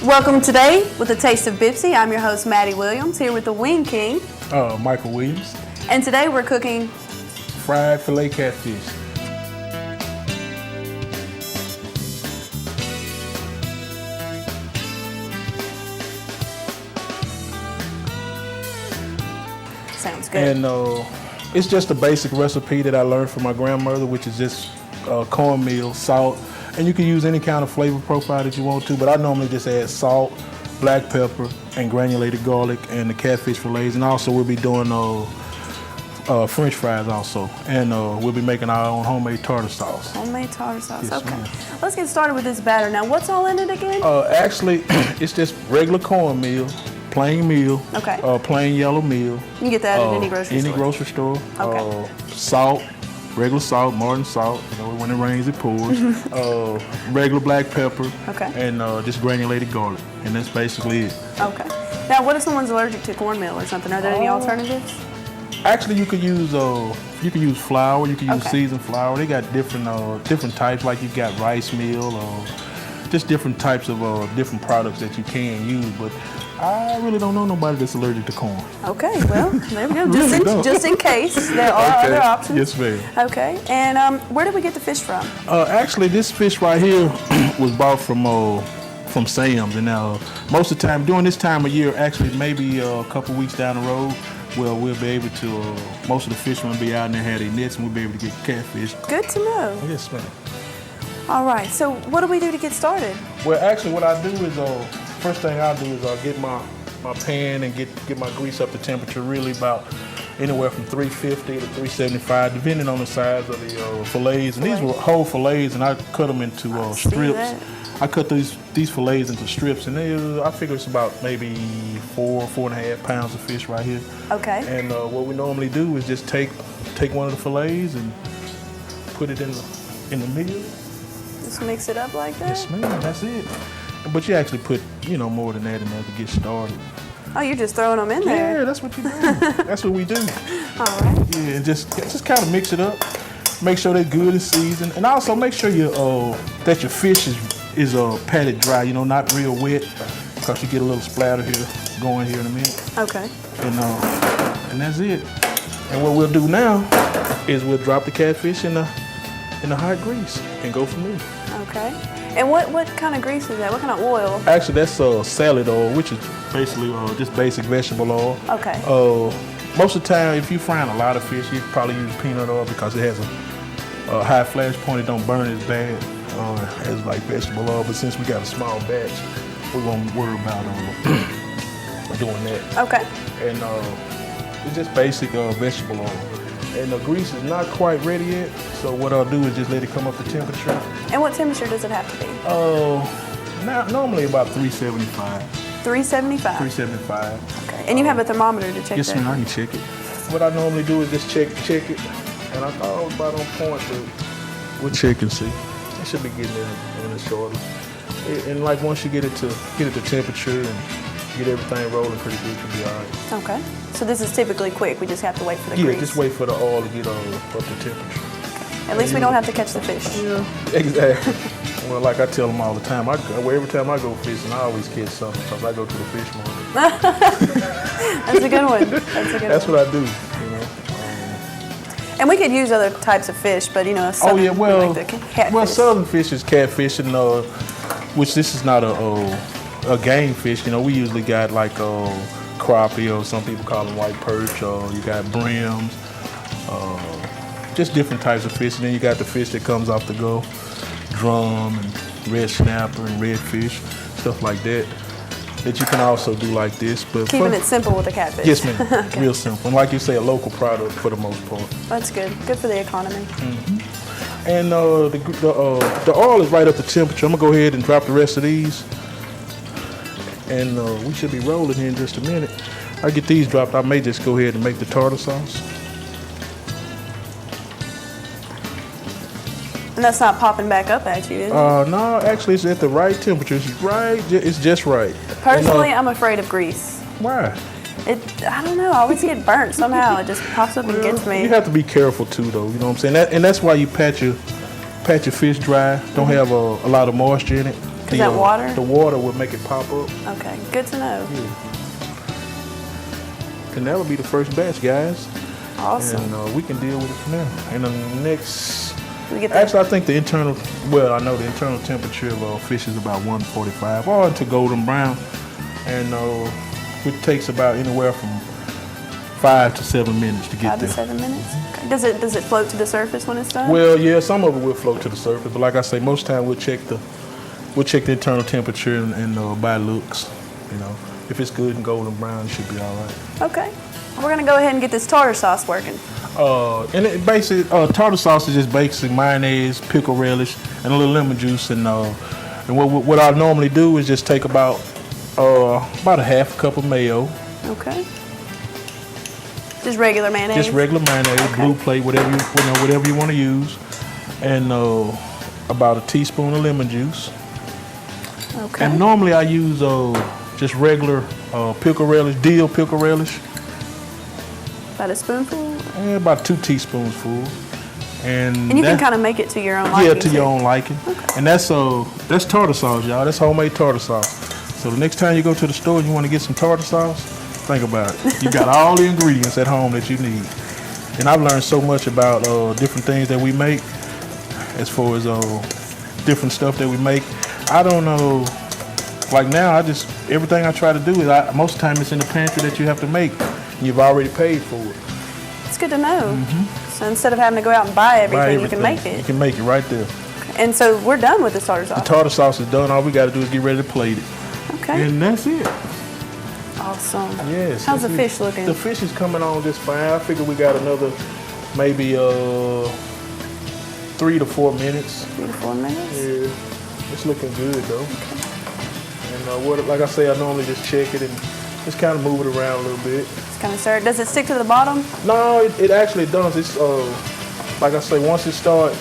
Welcome today with a taste of BPCC. I'm your host, Maddie Williams, here with the Wing King. Michael Williams. And today we're cooking fried filet catfish. Sounds good. And it's just a basic recipe that I learned from my grandmother, which is just cornmeal, salt, and you can use any kind of flavor profile that you want to, but I normally just add salt, black pepper, and granulated garlic, and the catfish fillets, and also we'll be doing French fries also, and we'll be making our own homemade tartar sauce. Homemade tartar sauce, Yes, okay. ma'am. Let's get started with this batter. Now, what's all in it again? Actually, it's just regular cornmeal, plain meal, Okay. plain yellow meal. You can get that at any grocery store. Any grocery store. Okay. Salt, regular salt, Martin salt. You know, when it rains, it pours. Regular black pepper. Okay. And just granulated garlic, and that's basically it. Okay. Now, what if someone's allergic to cornmeal or something? Are there any alternatives? Actually, you could use flour. You can use Okay. seasoned flour. They got different types. Like you got rice meal, just different types of different products that you can use. But I really don't know nobody that's allergic to corn. Okay, well, there we go. Really Just in case, there are Okay. other options. Yes, ma'am. Okay, and where did we get the fish from? Actually, this fish right here was bought from Sam's, and most of the time during this time of year, actually maybe a couple weeks down the road, well, we'll be able to. Most of the fishermen will be out in there, have their nets, and we'll be able to get catfish. Good to know. Yes, ma'am. All right, so what do we do to get started? Well, actually, what I do is first thing I do is get my pan and get my grease up to temperature, really about anywhere from 350 to 375, depending on the size of the fillets. And these were whole fillets, and I cut them into strips. That. I cut these fillets into strips, and I figure it's about maybe 4.5 pounds of fish right here. Okay. And what we normally do is just take one of the fillets and put it in the meal. Just mix it up like that? Yes, ma'am. That's it. But you actually put, more than that in there to get started. Oh, you're just throwing them in there? Yeah, that's what you do. That's what we do. All right. Yeah, and just kind of mix it up. Make sure they're good and seasoned, and also make sure that your fish is patted dry. Not real wet, because you get a little splatter here going here in a minute. Okay. And that's it. And what we'll do now is we'll drop the catfish in the hot grease and go from there. Okay. And what kind of grease is that? What kind of oil? Actually, that's salad oil, which is basically just basic vegetable oil. Okay. Most of the time, if you're frying a lot of fish, you probably use peanut oil because it has a high flash point. It don't burn as bad as like vegetable oil. But since we got a small batch, we won't worry about doing that. Okay. And it's just basic vegetable oil. And the grease is not quite ready yet, so what I'll do is just let it come up to temperature. And what temperature does it have to be? Normally about 375. 375? 375. Okay. And you have a thermometer to check Yes, that? ma'am, I can check it. What I normally do is just check it, and I thought I was about on point, but we'll check and see. It should be getting in it shortly. And like once you get it to temperature and get everything rolling pretty good, you'll be all right. Okay. So this is typically quick. We just have to wait for the Yeah, grease. just wait for the oil to get up to temperature. At least we don't have to catch the fish. Yeah, exactly. Well, like I tell them all the time, every time I go fishing, I always catch something because I go to the fish market. That's a good one. That's what I do, And we could use other types of fish, but southern, like the catfish. southern fish is catfish, and which this is not a game fish. We usually got like crappie, or some people call them white perch, or you got brims, just different types of fish. And then you got the fish that comes off the go, drum and red snapper and redfish, stuff like that you can also do like this. But keeping it simple with the catfish. Yes, ma'am. Okay. Real simple. And like you say, a local product for the most part. That's good. Good for the economy. Mm-hmm. And the oil is right up to temperature. I'm gonna go ahead and drop the rest of these, and we should be rolling here in just a minute. I get these dropped. I may just go ahead and make the tartar sauce. And that's not popping back up at you, is it? No, actually it's at the right temperature. It's just right. Personally, I'm afraid of grease. Why? I don't know. I always get burnt somehow. It just pops up and gets me. You have to be careful too, though. You know what I'm saying? And that's why you pat your fish dry. Don't have a lot of moisture in it. Is that water? The water will make it pop up. Okay, good to know. Yeah. And that'll be the first batch, guys. Awesome. And we can deal with it from there. And the next, We get actually I think the internal, well, I know the internal temperature of fish is about 145 or to golden brown. And it takes about anywhere from 5 to 7 minutes to get 5 to there. 7 minutes. Okay. Does it float to the surface when it's done? Well, yeah, some of it will float to the surface, but like I say, most time we'll check the internal temperature and by looks. You know, if it's good and golden brown, it should be all right. Okay. We're gonna go ahead and get this tartar sauce working. And it basically tartar sauce is just basically mayonnaise, pickle relish, and a little lemon juice. And what I normally do is just take about a half cup of mayo. Okay. Just regular mayonnaise? Just regular mayonnaise, Okay. blue plate, whatever you want to use, and about a teaspoon of lemon juice. Okay. And normally I use just regular pickle relish, dill pickle relish. About a spoonful? About 2 teaspoons full. And you can kind of make it to your own liking. Yeah, to your own liking. Okay. And that's tartar sauce, y'all. That's homemade tartar sauce. So the next time you go to the store and you want to get some tartar sauce, think about it. You got all the ingredients at home that you need. And I've learned so much about different things that we make, as far as different stuff that we make. I don't know. Like now, everything I try to do is most of the time it's in the pantry that you have to make. You've already paid for it. It's good to know. So instead of having to go out and buy everything, you can make it. You can make it right there. Okay. And so we're done with the tartar sauce. The tartar sauce is done. All we got to do is get ready to plate it. Okay. And that's it. Awesome. Yes. How's the fish looking? The fish is coming on just fine. I figure we got another maybe 3 to 4 minutes. 3 to 4 minutes? Yeah. It's looking good though. Okay. And like I say, I normally just check it and just kind of move it around a little bit. It's kind of stirred. Does it stick to the bottom? No, it actually does. It's like I say, once it start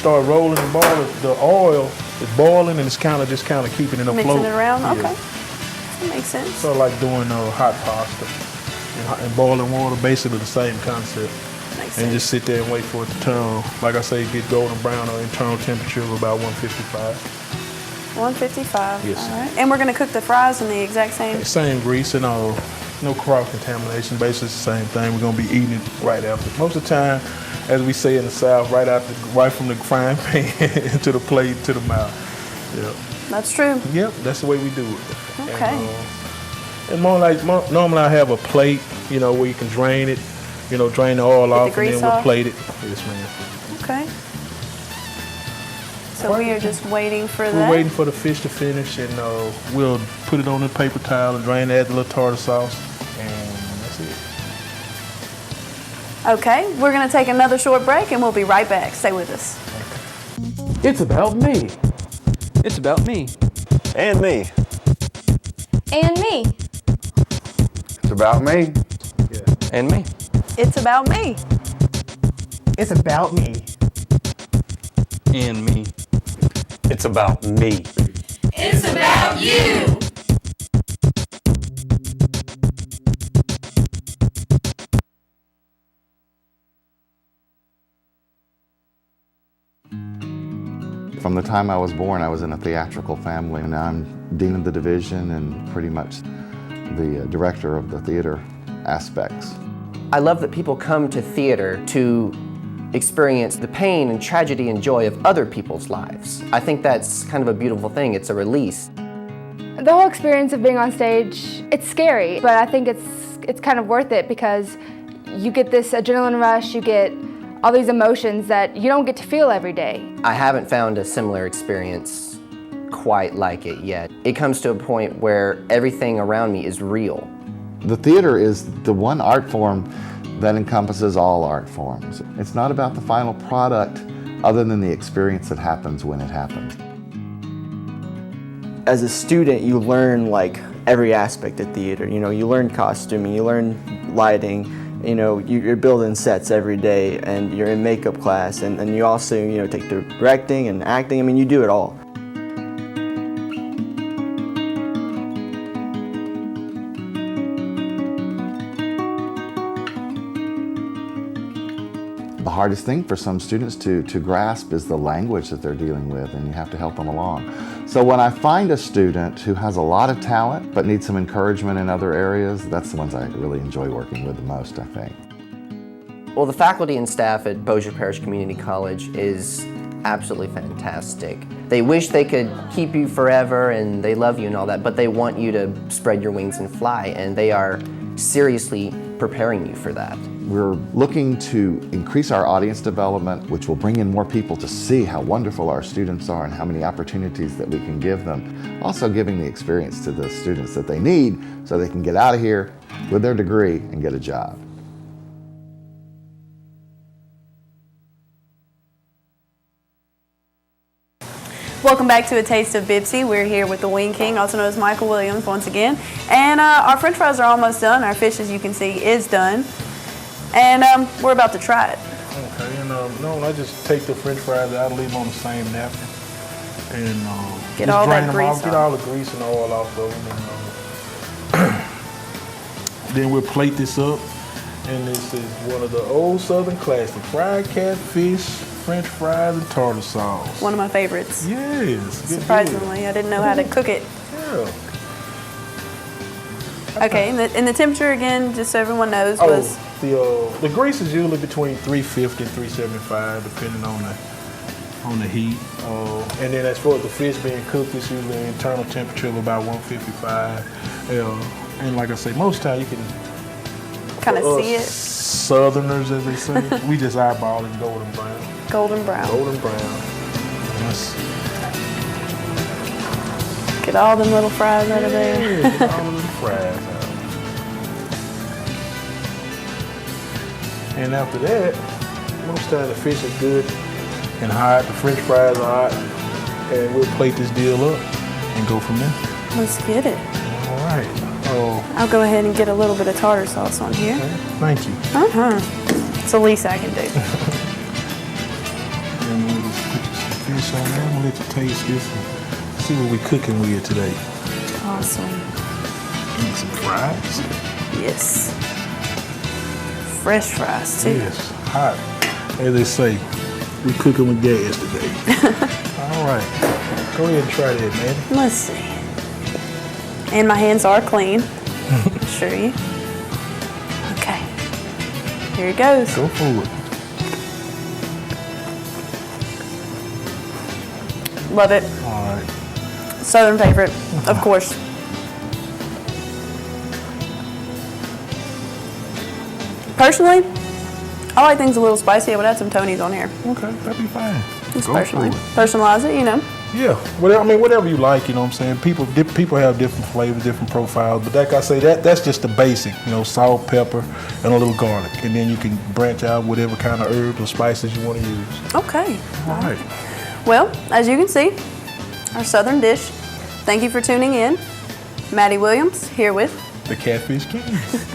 rolling and boiling, the oil is boiling and it's kind of keeping it afloat. Mixing it around? Yeah. Okay. That makes sense. Sort of like doing hot pasta and boiling water, basically the same concept. Makes And sense. just sit there and wait for it to turn, like I say, get golden brown or internal temperature of about 155. 155. Yes. All right. And we're going to cook the fries in the exact same. Same grease and no cross contamination. Basically, it's the same thing. We're gonna be eating it right after. Most of the time, as we say in the South, right from the frying pan to the plate to the mouth. Yeah. That's true. Yep, that's the way we do it. Okay. And normally I have a plate, where you can drain it, drain the oil off, and grease then we'll off? plate it. Yes, ma'am. Okay. So we are just waiting for that. We're waiting for the fish to finish, and we'll put it on a paper towel and drain it, add a little tartar sauce, and that's it. Okay, we're going to take another short break, and we'll be right back. Stay with us. It's about me. It's about me. And me. And me. It's about me. And me. It's about me. It's about me. And me. It's about me. It's about you. From the time I was born, I was in a theatrical family, and now I'm dean of the division and pretty much the director of the theater aspects. I love that people come to theater to experience the pain and tragedy and joy of other people's lives. I think that's kind of a beautiful thing. It's a release. The whole experience of being on stage, it's scary, but I think it's kind of worth it because you get this adrenaline rush, you get all these emotions that you don't get to feel every day. I haven't found a similar experience quite like it yet. It comes to a point where everything around me is real. The theater is the one art form that encompasses all art forms. It's not about the final product other than the experience that happens when it happens. As a student, you learn like every aspect of theater. You learn costuming, you learn lighting, you're building sets every day, and you're in makeup class, and you also, take directing and acting. I mean, you do it all. hardest thing for some students to grasp is the language that they're dealing with, and you have to help them along. So when I find a student who has a lot of talent but needs some encouragement in other areas, that's the ones I really enjoy working with the most, I think. Well, the faculty and staff at Bossier Parish Community College is absolutely fantastic. They wish they could keep you forever and they love you and all that, but they want you to spread your wings and fly, and they are seriously preparing you for that. We're looking to increase our audience development, which will bring in more people to see how wonderful our students are and how many opportunities that we can give them. Also giving the experience to the students that they need so they can get out of here with their degree and get a job. Welcome back to A Taste of BPCC. We're here with the Wing King, also known as Michael Williams, once again. And our French fries are almost done. Our fish, as you can see, is done. And we're about to try it. Okay, and no, I just take the French fries out and leave them on the same napkin, and get just all drain that them grease off, get all the grease and oil off of them, and then we'll plate this up. And this is one of the old Southern classics: fried catfish, French fries, and tartar sauce. One of my favorites. Yes. Surprisingly, I didn't know how to cook it. Yeah. Okay, and the temperature again, just so everyone knows, was the grease is usually between 350 and 375, depending on the heat. And then as far as the fish being cooked, it's usually an internal temperature of about 155. And like I say, most times you can kind of see it. Southerners, as they say, we just eyeball it golden brown. Golden brown. Golden brown. Let's get all them little fries out of there. Yeah, get all the little fries out. And after that, most times the fish is good and hot, the French fries are hot, and we'll plate this deal up and go from there. Let's get it. All right. I'll go ahead and get a little bit of tartar sauce on here. Okay. Thank you. It's the least I can do. And we'll just put some fish on there. We'll let you taste this and see what we're cooking with today. Awesome. And some fries. Yes. Fresh fries too. Yes, hot. As they say, we're cooking with gas today. All right. Go ahead and try that, man. Let's see. And my hands are clean. Assure you. Okay. Here it goes. Go for it. Love it. All right. Southern favorite, of course. Personally, I like things a little spicy. I would add some Tony's on here. Okay, that'd be fine. Just Go personally. for it. Personalize it, you know. Yeah, whatever, I mean, whatever you like, you know what I'm saying? People have different flavors, different profiles, but like I say, that's just the basic, you know, salt, pepper, and a little garlic. And then you can branch out whatever kind of herbs or spices you want to use. Okay. All right. Well, as you can see, our Southern dish. Thank you for tuning in. Maddie Williams here with The Catfish King.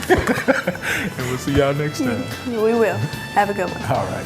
And we'll see y'all next time. We will. Have a good one. All right.